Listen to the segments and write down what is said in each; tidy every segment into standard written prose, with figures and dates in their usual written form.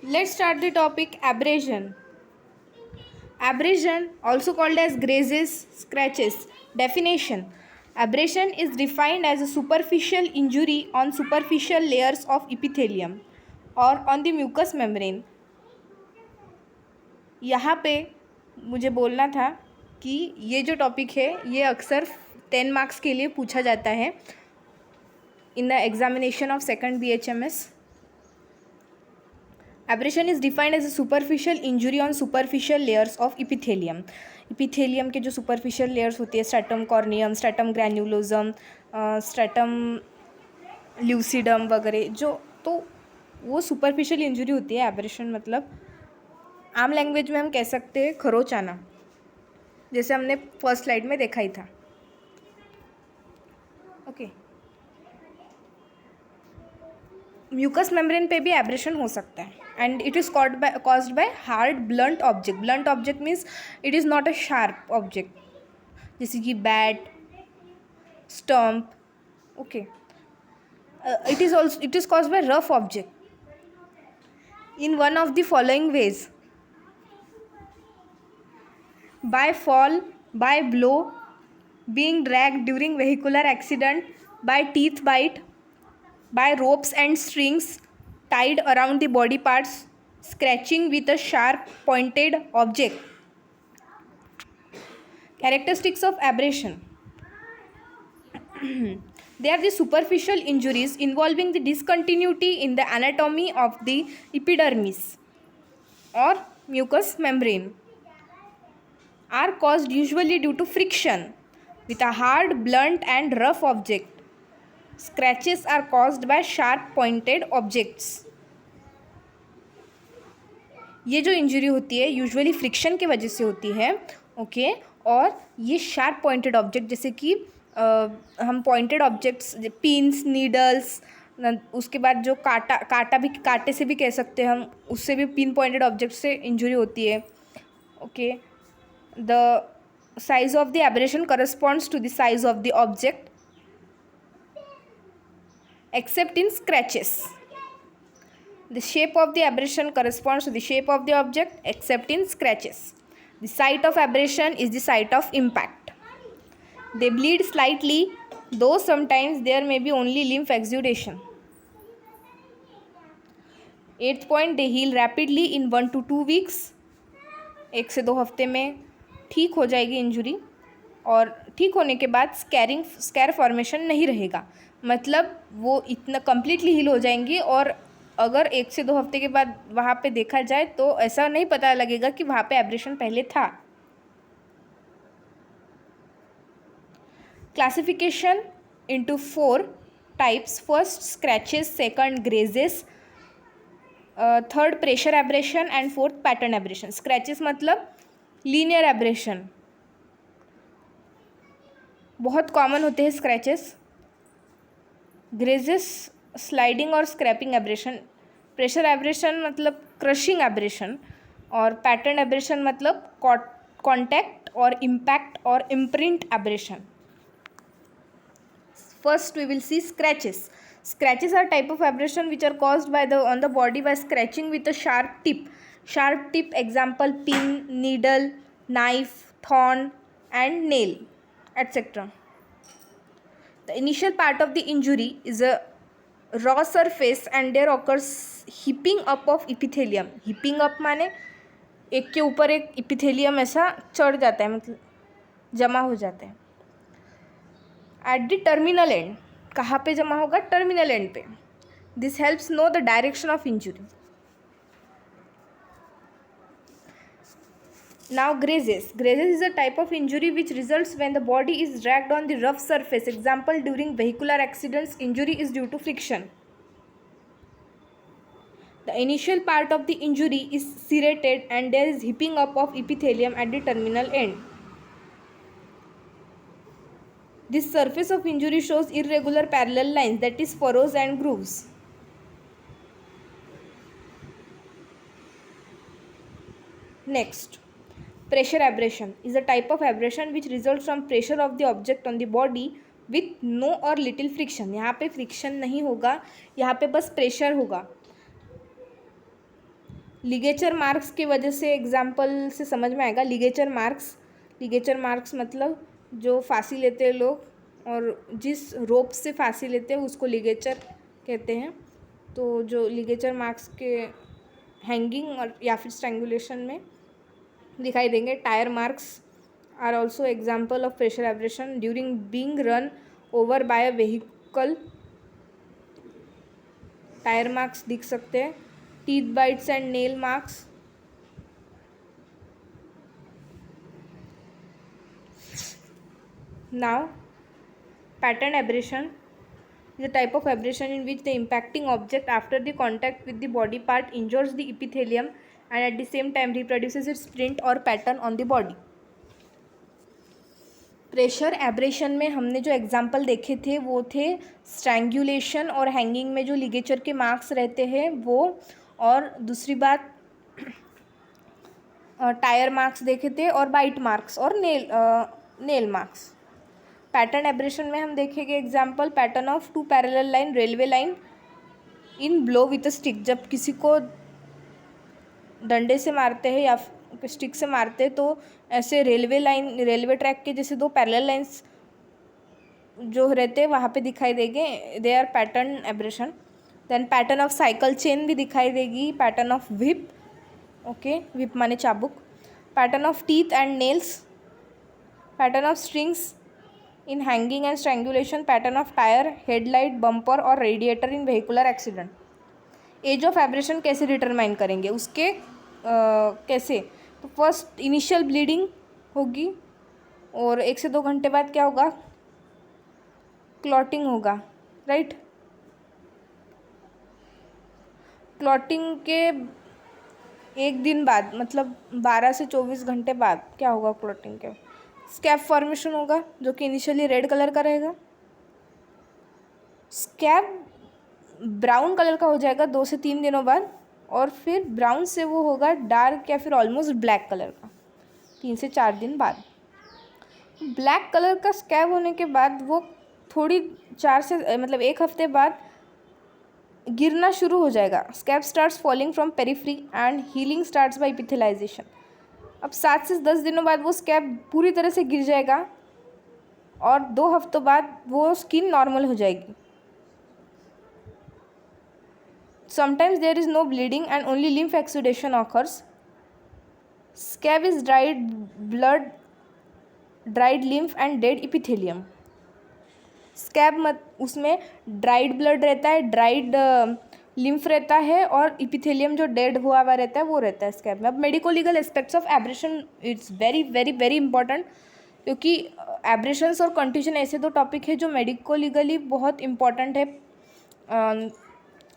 Let's start the topic abrasion. Abrasion, also called as grazes, scratches. Definition: abrasion is defined as a superficial injury on superficial layers of epithelium or on the mucous membrane. यहाँ पे मुझे बोलना था कि ये जो topic है ये अक्सर 10 मार्क्स के लिए पूछा जाता है in the examination of second BHMS. Abrasion is defined as a superficial injury on superficial layers of epithelium. Epithelium के जो सुपरफिशियल लेयर्स होती है, stratum corneum, stratum granulosum, stratum lucidum वगैरह, जो तो वो सुपरफिशियल इंजरी होती है. एब्रेशन मतलब आम लैंग्वेज में हम कह सकते हैं खरोच आना, जैसे हमने फर्स्ट स्लाइड में देखा ही था. ओके, म्यूकस मेम्ब्रेन पे भी एब्रेशन हो सकता है and it is caused by hard blunt object. Blunt object means it is not a sharp object, जैसे कि bat, stump. Okay, it is caused by rough object in one of the following ways: by fall, by blow, being dragged during vehicular accident, by teeth bite, by ropes and strings tied around the body parts, scratching with a sharp pointed object. Characteristics of abrasion: they are the superficial injuries involving the discontinuity in the anatomy of the epidermis or mucous membrane, are caused usually due to friction with a hard, blunt and rough object. Scratches are caused by sharp pointed objects. ये जो injury होती है usually friction की वजह से होती है. Okay, और ये शार्प पॉइंटेड ऑब्जेक्ट, जैसे कि हम पॉइंटेड ऑब्जेक्ट्स, पिन्स, नीडल्स, उसके बाद जो काटा भी, कांटे से भी कह सकते हैं हम, उससे भी पिन पॉइंटेड ऑब्जेक्ट से इंजरी होती है. Okay, the size of the abrasion corresponds to the size of the object except in scratches. The shape of the abrasion corresponds to the shape of the object except in scratches. The site of abrasion is the site of impact. They bleed slightly, though sometimes there may be only lymph exudation. 8th point, they heal rapidly in 1 to 2 weeks. 1 से 2 हफ्ते में ठीक हो जाएगी injury, और ठीक होने के बाद स्कैर फॉर्मेशन नहीं रहेगा. मतलब वो इतना कम्प्लीटली हील हो जाएंगी, और अगर 1 से 2 हफ्ते के बाद वहाँ पे देखा जाए तो ऐसा नहीं पता लगेगा कि वहाँ पे एब्रेशन पहले था. Classification into 4 types: first scratches, second grazes, third pressure abrasion and fourth pattern abrasion. Scratches मतलब लीनियर एब्रेशन, बहुत कॉमन होते हैं स्क्रैचेस. ग्रेजेस स्लाइडिंग और स्क्रैपिंग एब्रेशन. प्रेशर एब्रेशन मतलब क्रशिंग एब्रेशन, और पैटर्न एब्रेशन मतलब कॉन्टैक्ट और इम्पैक्ट और imprint abrasion. First we will see scratches. Scratches are type of abrasion which are caused on the body by scratching with a sharp tip. Sharp tip, example pin, needle, knife, thorn and nail, etc. The initial part of the injury is a raw surface and there occurs heaping up of epithelium. Heaping up माने एक के ऊपर एक epithelium ऐसा चढ़ जाता है, मतलब जमा हो जाता है. At the terminal end, कहाँ पे जमा होगा? टर्मिनल एंड पे. This helps know the direction of injury. Now grazes. Grazes is a type of injury which results when the body is dragged on the rough surface. Example, during vehicular accidents, injury is due to friction. The initial part of the injury is serrated and there is heaping up of epithelium at the terminal end. This surface of injury shows irregular parallel lines, that is furrows and grooves. Next, pressure abrasion is a type of abrasion which results from pressure of the object on the body with no or little friction. यहाँ पे friction नहीं होगा, यहाँ पे बस pressure होगा. Ligature marks की वजह से एग्जाम्पल से समझ में आएगा। लिगेचर मार्क्स मतलब जो फांसी लेते हैं लोग, और जिस रोप से फांसी लेते हैं उसको लिगेचर कहते हैं। तो जो लिगेचर मार्क्स के हैंगिंग और या फिर स्ट्रैंगुलेशन में दिखाई देंगे। Tyre marks are also example of pressure abrasion during being run over by a vehicle. Tyre marks दिख सकते हैं। Teeth bites and nail marks, now pattern abrasion is a type of abrasion in which the impacting object after the contact with the body part injures the epithelium and at the same time reproduces its print or pattern on the body. Pressure abrasion में हमने जो example देखे थे वो थे strangulation और hanging में जो लिगेचर के मार्क्स रहते हैं वो, और दूसरी बात टायर मार्क्स देखे थे और बाइट मार्क्स और नेल मार्क्स। पैटर्न एब्रेशन में हम देखेंगे example pattern of two parallel line railway line in blow with a stick. जब किसी को डंडे से मारते हैं या स्टिक से मारते हैं तो ऐसे रेलवे ट्रैक के जैसे दो पैरेलल लाइंस जो रहते हैं वहाँ पे दिखाई देंगे, they are pattern abrasion. Then pattern of cycle chain भी दिखाई देगी। Pattern of whip, okay, whip माने चाबुक। Pattern of teeth and nails. Pattern of strings in hanging and strangulation. Pattern of tyre, headlight, bumper और radiator in vehicular accident. Age of abrasion कैसे determine करेंगे उसके कैसे, तो फर्स्ट इनिशियल ब्लीडिंग होगी और 1 से 2 घंटे बाद क्या होगा, क्लॉटिंग होगा, राइट। क्लॉटिंग के 1 दिन बाद मतलब 12 से 24 घंटे बाद क्या होगा, क्लॉटिंग के स्कैब फॉर्मेशन होगा जो कि इनिशियली रेड कलर का रहेगा। स्कैब ब्राउन कलर का हो जाएगा 2 से 3 दिनों बाद, और फिर ब्राउन से वो होगा डार्क या फिर ऑलमोस्ट ब्लैक कलर का 3 से 4 दिन बाद। ब्लैक कलर का स्कैब होने के बाद वो थोड़ी 4 से मतलब 1 हफ्ते बाद गिरना शुरू हो जाएगा। Scab starts falling from periphery and healing starts by epithelization. अब 7 से 10 दिनों बाद वो स्कैब पूरी तरह से गिर जाएगा और 2 हफ्तों बाद वो स्किन नॉर्मल हो जाएगी। Sometimes there is no bleeding and only lymph exudation occurs. Scab is dried blood, dried lymph and dead epithelium. Scab उसमें ड्राइड ब्लड रहता है, ड्राइड लिम्फ रहता है और इपिथेलियम जो डेड हुआ हुआ रहता है वो रहता है स्कैब में। अब medico legal aspects of abrasion it's very very very important, क्योंकि एब्रेशंस और कंट्यूजन ऐसे दो टॉपिक है जो मेडिको लीगली बहुत इंपॉर्टेंट है,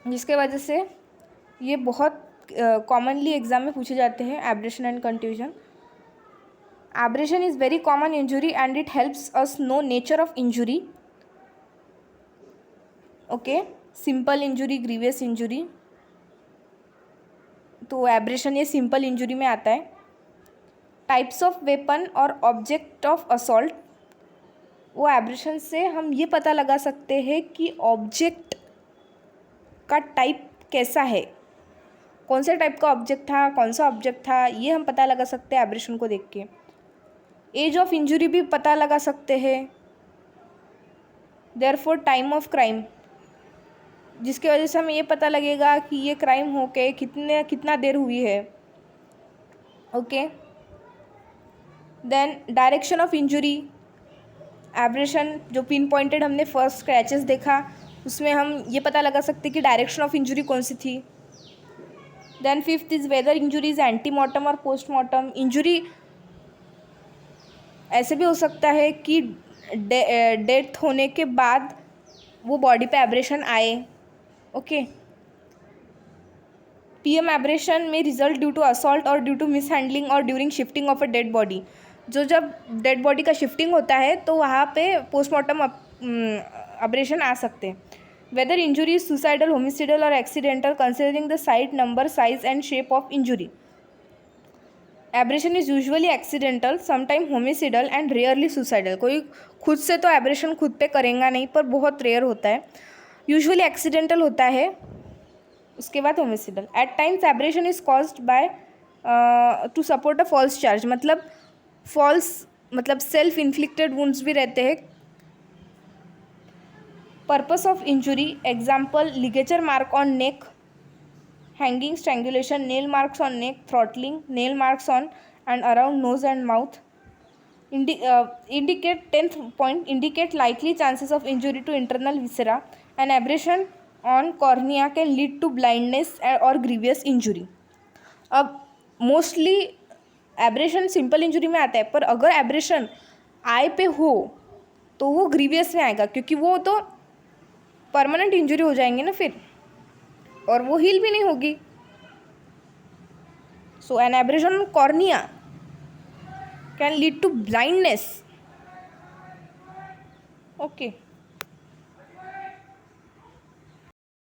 जिसके वजह से ये बहुत कॉमनली एग्जाम में पूछे जाते हैं, abrasion and contusion. Abrasion is very common injury and it helps us know nature of injury, okay. Simple injury, grievous injury, तो एब्रेशन ये सिंपल इंजुरी में आता है। टाइप्स ऑफ वेपन और ऑब्जेक्ट ऑफ असॉल्ट, वो एब्रेशन से हम ये पता लगा सकते हैं कि ऑब्जेक्ट का टाइप कैसा है, कौन से टाइप का ऑब्जेक्ट था, कौन सा ऑब्जेक्ट था, ये हम पता लगा सकते हैं एब्रेशन को देख के। एज ऑफ इंजुरी भी पता लगा सकते हैं। देयरफॉर टाइम ऑफ क्राइम, जिसकी वजह से हमें ये पता लगेगा कि ये क्राइम होके कितना देर हुई है, okay. Then direction of injury, abrasion जो पिन पॉइंटेड हमने फर्स्ट स्क्रैचेस देखा उसमें हम ये पता लगा सकते कि डायरेक्शन ऑफ इंजुरी कौन सी थी। Then 5th is whether injury is antemortem और पोस्टमॉर्टम। इंजुरी ऐसे भी हो सकता है कि डेथ होने के बाद वो बॉडी पे एब्रेशन आए, ओके। PM एब्रेशन में रिजल्ट ड्यू टू असॉल्ट और ड्यू टू मिसहैंडलिंग और during shifting of a dead body. जब डेड बॉडी का शिफ्टिंग होता है तो वहाँ पे पोस्टमॉर्टम एब्रेशन आ सकते हैं। Whether injury is suicidal, homicidal और accidental considering the site, number, size and shape of injury. Abrasion is usually accidental, sometime homicidal and rarely suicidal. कोई खुद से तो एब्रेशन खुद पे करेगा नहीं, पर बहुत रेयर होता है। यूजुअली एक्सीडेंटल होता है उसके बाद homicidal. At times abrasion is caused by to support a false charge. मतलब फॉल्स मतलब सेल्फ इन्फ्लिक्टेड वुंड्स भी रहते हैं. Purpose of injury example ligature mark on neck, hanging, strangulation, nail marks on neck, throttling, nail marks on and around nose and mouth. Indicate 10th point, indicate likely chances of injury to internal viscera. An abrasion on cornea can lead to blindness or grievous injury. अब mostly abrasion simple injury में आता है, पर अगर abrasion आई पे हो तो वो ग्रीवियस में आएगा, क्योंकि वो तो परमानेंट इंजुरी हो जाएंगे ना फिर, और वो हील भी नहीं होगी. So an abrasion on cornea can lead to blindness. Okay.